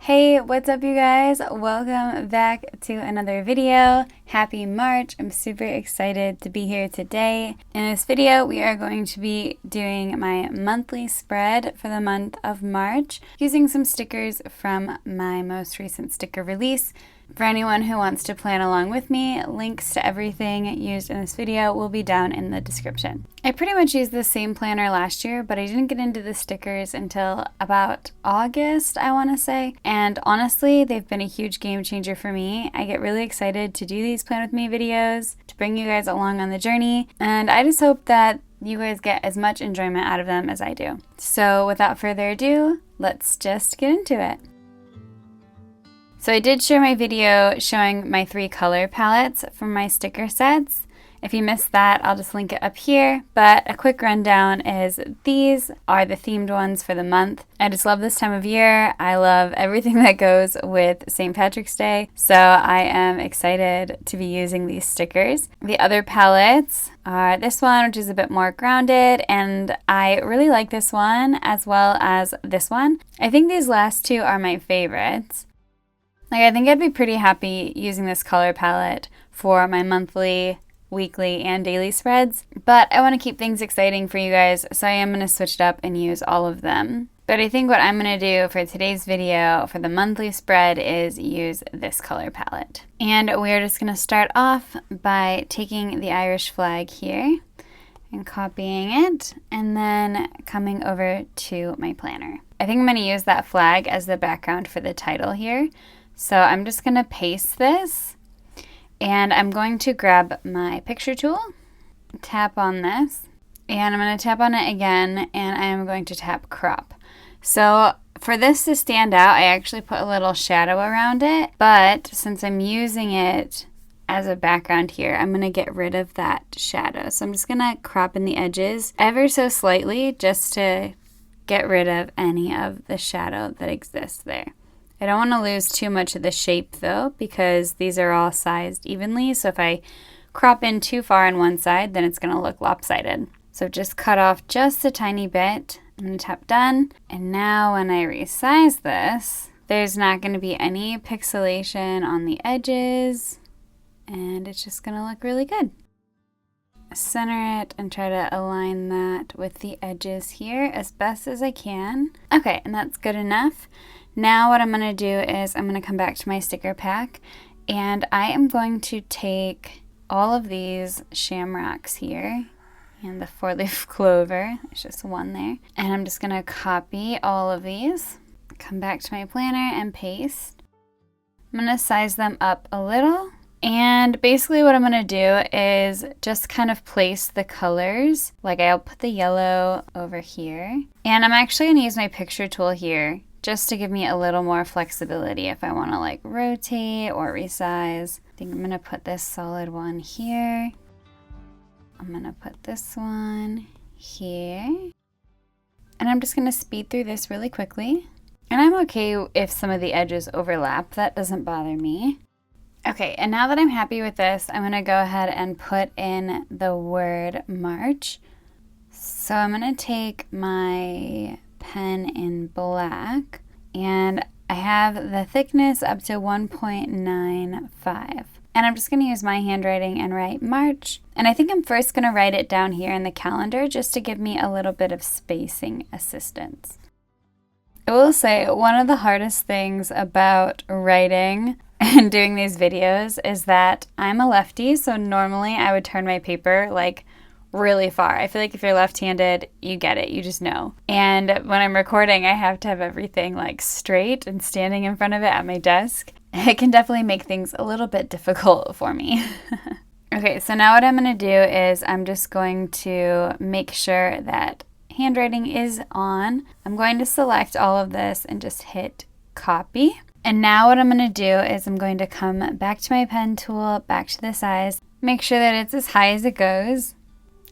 Hey, what's up you guys? Welcome back to another video. Happy March. I'm super excited to be here today. In this video, we are going to be doing my monthly spread for the month of March using some stickers from my most recent sticker release. For anyone who wants to plan along with me, links to everything used in this video will be down in the description. I pretty much used the same planner last year, but I didn't get into the stickers until about August, I want to say. And honestly, they've been a huge game changer for me. I get really excited to do these Plan With Me videos, to bring you guys along on the journey. And I just hope that you guys get as much enjoyment out of them as I do. So without further ado, let's just get into it. So I did share my video showing my 3 color palettes from my sticker sets. If you missed that, I'll just link it up here, but a quick rundown is these are the themed ones for the month. I just love this time of year. I love everything that goes with St. Patrick's Day, so I am excited to be using these stickers. The other palettes are this one, which is a bit more grounded, and I really like this one as well as this one. I think these last two are my favorites. I think I'd be pretty happy using this color palette for my monthly, weekly, and daily spreads, but I want to keep things exciting for you guys, so I am going to switch it up and use all of them. But I think what I'm going to do for today's video for the monthly spread is use this color palette. And we're just going to start off by taking the Irish flag here and copying it, and then coming over to my planner. I think I'm going to use that flag as the background for the title here. So I'm just going to paste this, and I'm going to grab my picture tool, tap on this, and I'm going to tap on it again, and I am going to tap crop. So for this to stand out, I actually put a little shadow around it, but since I'm using it as a background here, I'm going to get rid of that shadow. So I'm just going to crop in the edges ever so slightly just to get rid of any of the shadow that exists there. I don't want to lose too much of the shape though, because these are all sized evenly, so if I crop in too far on one side, then it's going to look lopsided. So just cut off just a tiny bit. I'm going to tap done, and now when I resize this, there's not going to be any pixelation on the edges, and it's just going to look really good. Center it and try to align that with the edges here as best as I can. Okay, and that's good enough. Now what I'm going to do is I'm going to come back to my sticker pack, and I am going to take all of these shamrocks here and the 4-leaf clover, there's just one there, and I'm just going to copy all of these, come back to my planner and paste. I'm going to size them up a little, and basically what I'm going to do is just kind of place the colors. Like I'll put the yellow over here, and I'm actually going to use my picture tool here just to give me a little more flexibility if I want to like rotate or resize. I think I'm going to put this solid one here. I'm going to put this one here. And I'm just going to speed through this really quickly. And I'm okay if some of the edges overlap. That doesn't bother me. Okay, and now that I'm happy with this, I'm going to go ahead and put in the word March. So I'm going to take my pen in black, and I have the thickness up to 1.95, and I'm just going to use my handwriting and write March. And I think I'm first going to write it down here in the calendar just to give me a little bit of spacing assistance. I will say one of the hardest things about writing and doing these videos is that I'm a lefty, so normally I would turn my paper like really far. I feel like if you're left-handed, you get it, you just know. And when I'm recording, I have to have everything like straight and standing in front of it at my desk. It can definitely make things a little bit difficult for me. Okay, so now what I'm going to do is I'm just going to make sure that handwriting is on. I'm going to select all of this and just hit copy. And now what I'm going to do is I'm going to come back to my pen tool, back to the size, make sure that it's as high as it goes.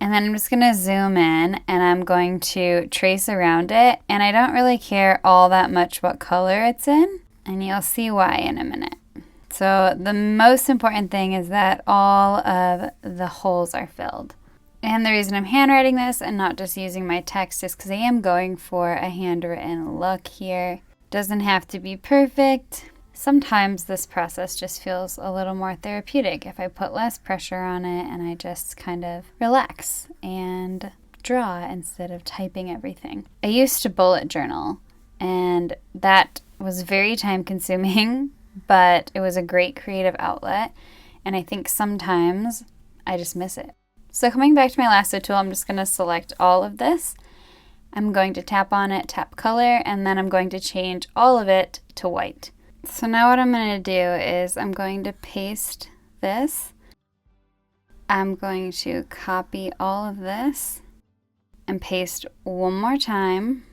And then I'm just going to zoom in, and I'm going to trace around it. And I don't really care all that much what color it's in, and you'll see why in a minute. So the most important thing is that all of the holes are filled. And the reason I'm handwriting this and not just using my text is because I am going for a handwritten look here. Doesn't have to be perfect. Sometimes this process just feels a little more therapeutic if I put less pressure on it and I just kind of relax and draw instead of typing everything. I used to bullet journal, and that was very time consuming, but it was a great creative outlet, and I think sometimes I just miss it. So coming back to my lasso tool, I'm just going to select all of this. I'm going to tap on it, tap color, and then I'm going to change all of it to white. So now what I'm going to do is I'm going to paste this. I'm going to copy all of this and paste one more time.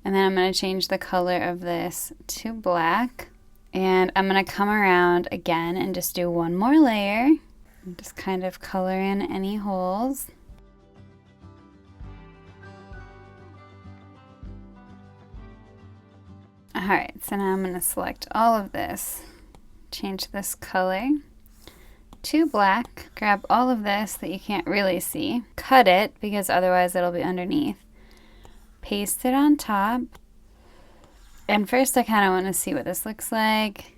And then I'm going to change the color of this to black. And I'm going to come around again and just do one more layer. And just kind of color in any holes. Alright, so now I'm going to select all of this, change this color to black, grab all of this that you can't really see, cut it because otherwise it'll be underneath, paste it on top, and first I kind of want to see what this looks like.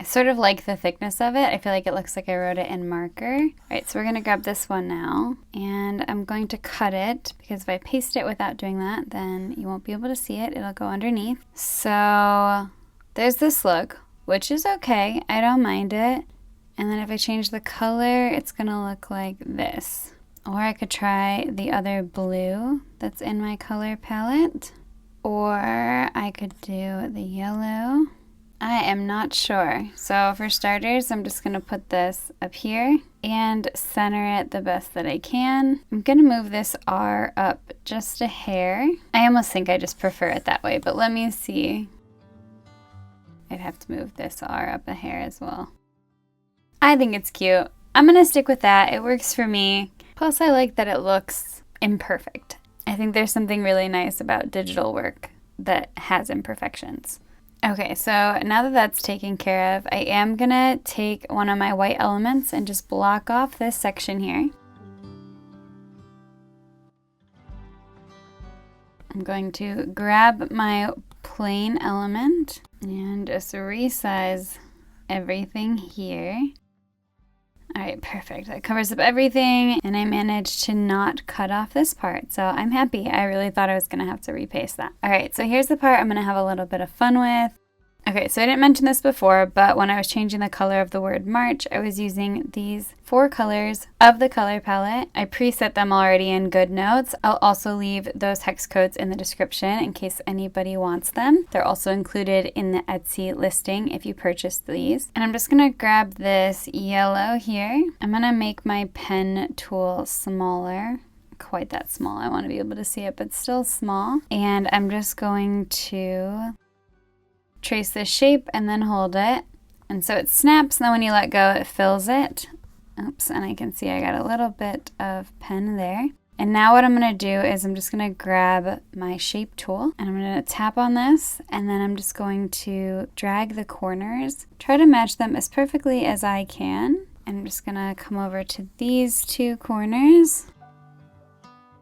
I sort of like the thickness of it. I feel like it looks like I wrote it in marker. Alright, so we're going to grab this one now, and I'm going to cut it, because if I paste it without doing that, then you won't be able to see it. It'll go underneath. So there's this look, which is okay. I don't mind it. And then if I change the color, it's going to look like this. Or I could try the other blue that's in my color palette. Or I could do the yellow. I am not sure. So for starters, I'm just going to put this up here and center it the best that I can. I'm going to move this R up just a hair. I almost think I just prefer it that way, but let me see. I'd have to move this R up a hair as well. I think it's cute. I'm going to stick with that. It works for me. Plus, I like that it looks imperfect. I think there's something really nice about digital work that has imperfections. Okay, so now that that's taken care of, I am gonna take one of my white elements and just block off this section here. I'm going to grab my plain element and just resize everything here. Alright, perfect. That covers up everything, and I managed to not cut off this part, so I'm happy. I really thought I was going to have to repaste that. Alright, so here's the part I'm going to have a little bit of fun with. Okay, so I didn't mention this before, but when I was changing the color of the word March, I was using these 4 colors of the color palette. I preset them already in Goodnotes. I'll also leave those hex codes in the description in case anybody wants them. They're also included in the Etsy listing if you purchase these. And I'm just gonna grab this yellow here. I'm gonna make my pen tool smaller. Quite that small. I want to be able to see it, but still small. And I'm just going to trace this shape and then hold it. And so it snaps, and then when you let go, it fills it. Oops, and I can see I got a little bit of pen there. And now what I'm going to do is I'm just going to grab my shape tool, and I'm going to tap on this, and then I'm just going to drag the corners, try to match them as perfectly as I can. And I'm just going to come over to these 2 corners.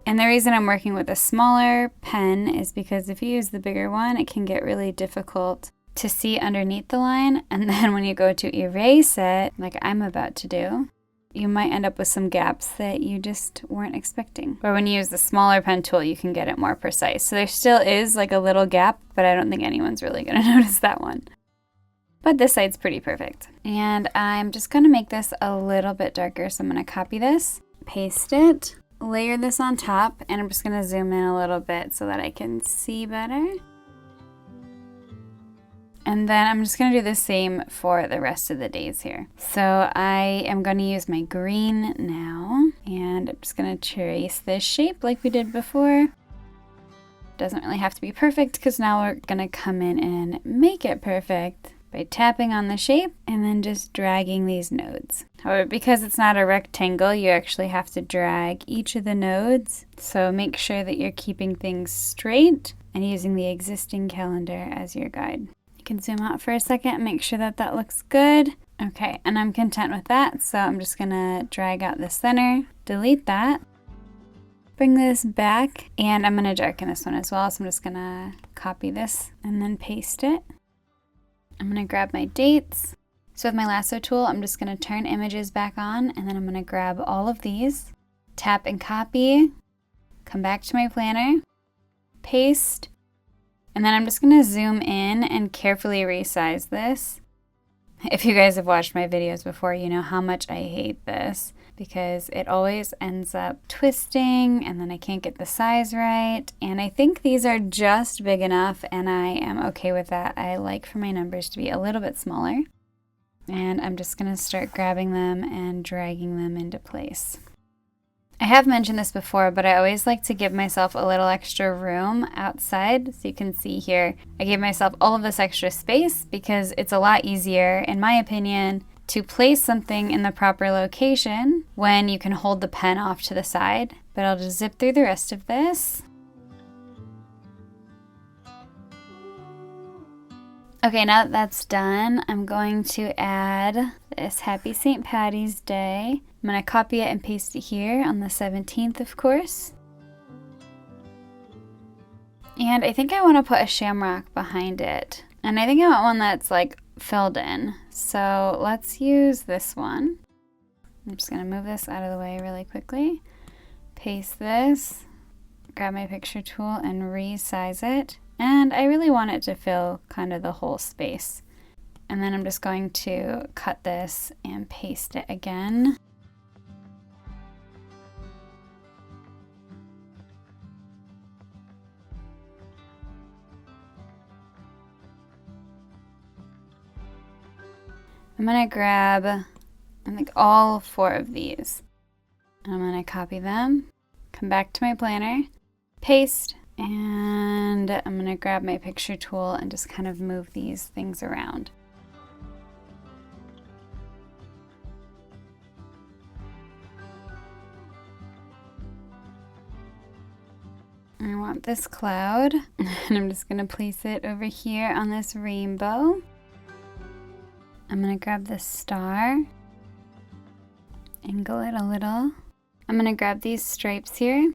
And the reason I'm working with a smaller pen is because if you use the bigger one, it can get really difficult to see underneath the line. And then when you go to erase it, like I'm about to do, you might end up with some gaps that you just weren't expecting. But when you use the smaller pen tool, you can get it more precise. So there still is like a little gap, but I don't think anyone's really gonna notice that one. But this side's pretty perfect. And I'm just gonna make this a little bit darker. So I'm gonna copy this, paste it, layer this on top, and I'm just going to zoom in a little bit so that I can see better. And then I'm just going to do the same for the rest of the days here. So I am going to use my green now, and I'm just going to trace this shape like we did before. Doesn't really have to be perfect because now we're going to come in and make it perfect by tapping on the shape and then just dragging these nodes. However, because it's not a rectangle, you actually have to drag each of the nodes. So make sure that you're keeping things straight and using the existing calendar as your guide. You can zoom out for a second and make sure that that looks good. Okay, and I'm content with that, so I'm just gonna drag out the center, delete that. bring this back, and I'm gonna darken this one as well. So I'm just gonna copy this and then paste it. I'm gonna grab my dates. So with my lasso tool, I'm just gonna turn images back on, and then I'm gonna grab all of these, tap and copy, come back to my planner, paste, and then I'm just gonna zoom in and carefully resize this. If you guys have watched my videos before, you know how much I hate this because it always ends up twisting and then I can't get the size right. And I think these are just big enough and I am okay with that. I like for my numbers to be a little bit smaller. And I'm just gonna start grabbing them and dragging them into place. I have mentioned this before, but I always like to give myself a little extra room outside. So you can see here, I gave myself all of this extra space because it's a lot easier, in my opinion, to place something in the proper location when you can hold the pen off to the side. But I'll just zip through the rest of this. Okay, now that that's done, I'm going to add this Happy St. Paddy's Day. I'm going to copy it and paste it here on the 17th, of course. And I think I want to put a shamrock behind it. And I think I want one that's like filled in. So let's use this one. I'm just going to move this out of the way really quickly. Paste this, grab my picture tool and resize it. And I really want it to fill kind of the whole space. And then I'm just going to cut this and paste it again. I'm gonna grab, I think, all 4 of these. I'm gonna copy them, come back to my planner, paste, and I'm gonna grab my picture tool and just kind of move these things around. I want this cloud, and I'm just gonna place it over here on this rainbow. I'm gonna grab this star, angle it a little. I'm gonna grab these stripes here,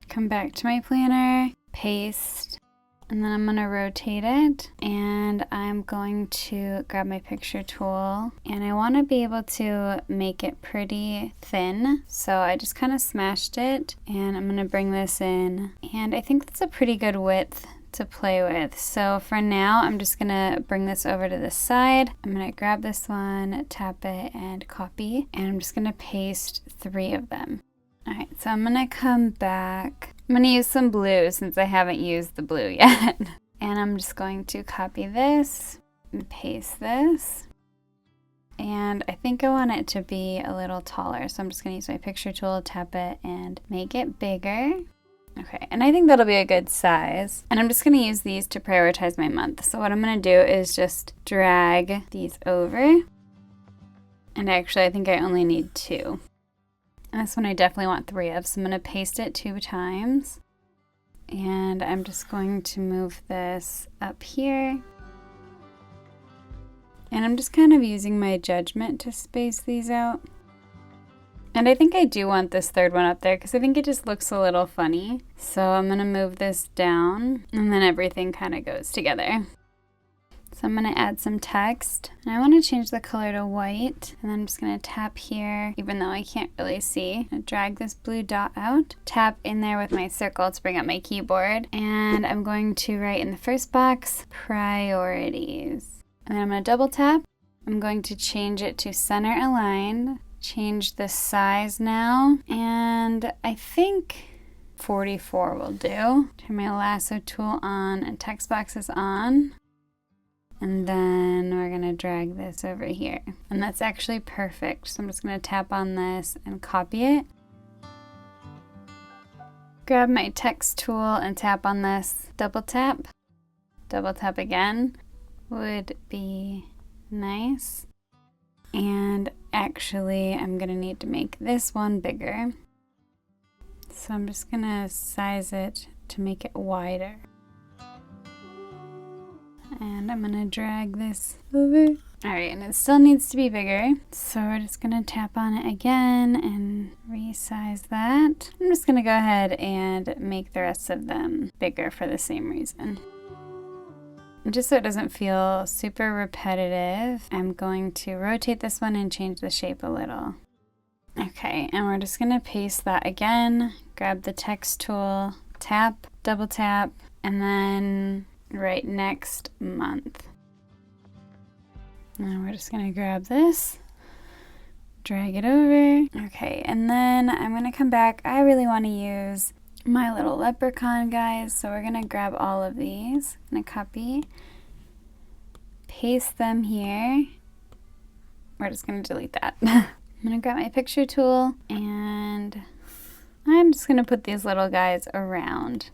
come back to my planner, paste, and then I'm gonna rotate it, and I'm going to grab my picture tool, and I wanna be able to make it pretty thin. So I just kind of smashed it, and I'm gonna bring this in, and I think that's a pretty good width to play with. So for now, I'm just gonna bring this over to the side. I'm gonna grab this one, tap it, and copy, and I'm just gonna paste 3 of them. All right, so I'm gonna come back. I'm gonna use some blue since I haven't used the blue yet. And I'm just going to copy this and paste this. And I think I want it to be a little taller. So I'm just gonna use my picture tool, tap it, and make it bigger. Okay, and I think that'll be a good size. And I'm just gonna use these to prioritize my month. So what I'm gonna do is just drag these over. And actually, I think I only need 2. And this one I definitely want 3 of, so I'm gonna paste it 2 times. And I'm just going to move this up here. And I'm just kind of using my judgment to space these out. And I think I do want this 3rd one up there because I think it just looks a little funny. So I'm gonna move this down and then everything kind of goes together. So I'm gonna add some text, and I wanna change the color to white, and then I'm just gonna tap here, even though I can't really see. I'm gonna drag this blue dot out, tap in there with my circle to bring up my keyboard, and I'm going to write in the first box, priorities. And then I'm gonna double tap. I'm going to change it to center aligned, change the size now, and I think 44 will do. Turn my lasso tool on and text box is on. And then we're gonna drag this over here. And that's actually perfect. So I'm just gonna tap on this and copy it. Grab my text tool and tap on this, double tap again would be nice. And actually I'm gonna need to make this one bigger. So I'm just gonna size it to make it wider. And I'm gonna drag this over. All right, and it still needs to be bigger. So we're just gonna tap on it again and resize that. I'm just gonna go ahead and make the rest of them bigger for the same reason. And just so it doesn't feel super repetitive, I'm going to rotate this one and change the shape a little. Okay, and we're just gonna paste that again, grab the text tool, tap, double tap, and then write next month. And we're just gonna grab this, drag it over. Okay, and then I'm gonna come back. I really wanna use my little leprechaun guys, so we're gonna grab all of these. I'm gonna copy, paste them here. We're just gonna delete that. I'm gonna grab my picture tool and I'm just gonna put these little guys around.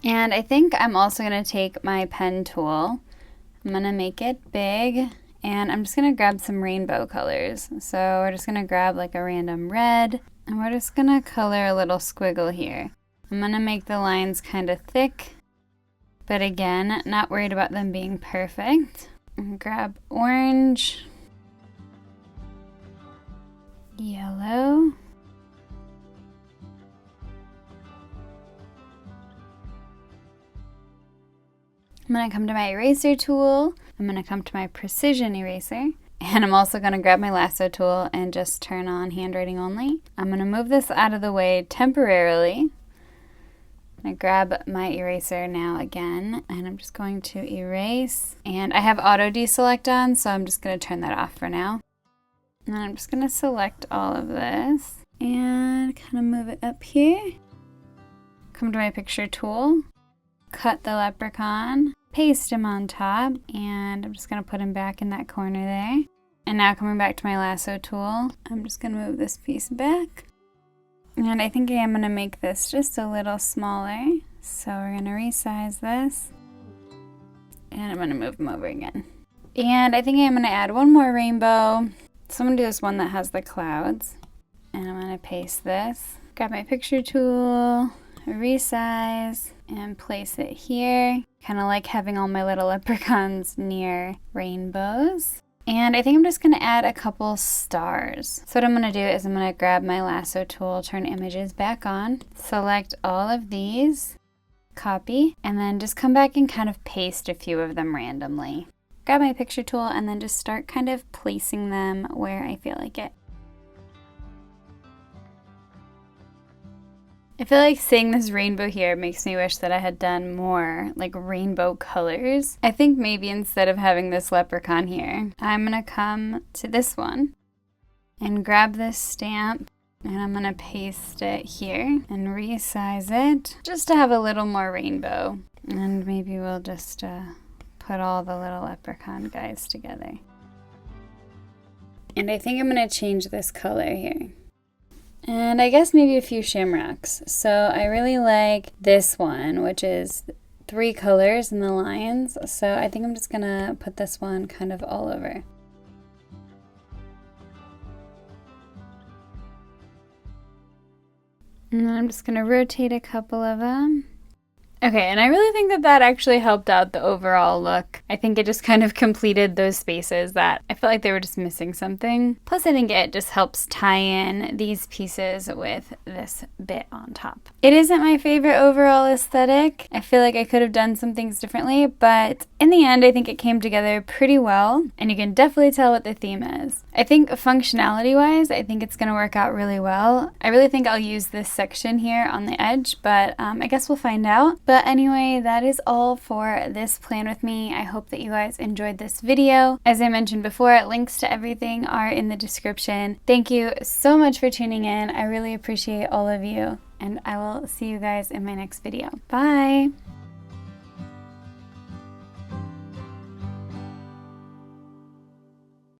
And I think I'm also gonna take my pen tool. I'm gonna make it big and I'm just gonna grab some rainbow colors. So we're just gonna grab like a random red and we're just gonna color a little squiggle here. I'm gonna make the lines kind of thick, but again, not worried about them being perfect. And grab orange, yellow, I'm gonna come to my eraser tool, I'm gonna come to my precision eraser, and I'm also gonna grab my lasso tool and just turn on handwriting only. I'm gonna move this out of the way temporarily. I'm gonna grab my eraser now again, and I'm just going to erase. And I have auto deselect on, so I'm just gonna turn that off for now. And then I'm just gonna select all of this and kind of move it up here. Come to my picture tool, cut the leprechaun, paste him on top, and I'm just gonna put him back in that corner there. And now coming back to my lasso tool, I'm just gonna move this piece back. And I think I am gonna make this just a little smaller. So we're gonna resize this. And I'm gonna move him over again. And I think I'm gonna add one more rainbow. So I'm gonna do this one that has the clouds. And I'm gonna paste this. Grab my picture tool, resize, and place it here. Kind of like having all my little leprechauns near rainbows. And I think I'm just gonna add a couple stars. So what I'm gonna do is I'm gonna grab my lasso tool, turn images back on, select all of these, copy, and then just come back and kind of paste a few of them randomly. Grab my picture tool and then just start kind of placing them where I feel like it. I feel like seeing this rainbow here makes me wish that I had done more like rainbow colors. I think maybe instead of having this leprechaun here, I'm gonna come to this one and grab this stamp and I'm gonna paste it here and resize it just to have a little more rainbow. And maybe we'll just put all the little leprechaun guys together. And I think I'm gonna change this color here. And I guess maybe a few shamrocks. So I really like this one, which is 3 colors in the lines. So I think I'm just gonna put this one kind of all over. And then I'm just gonna rotate a couple of them. Okay, and I really think that that actually helped out the overall look. I think it just kind of completed those spaces that I felt like they were just missing something. Plus, I think it just helps tie in these pieces with this bit on top. It isn't my favorite overall aesthetic. I feel like I could have done some things differently, but in the end, I think it came together pretty well, and you can definitely tell what the theme is. I think functionality-wise, I think it's gonna work out really well. I really think I'll use this section here on the edge, but I guess we'll find out. But anyway, that is all for this plan with me. I hope that you guys enjoyed this video. As I mentioned before, links to everything are in the description. Thank you so much for tuning in. I really appreciate all of you, and I will see you guys in my next video. Bye!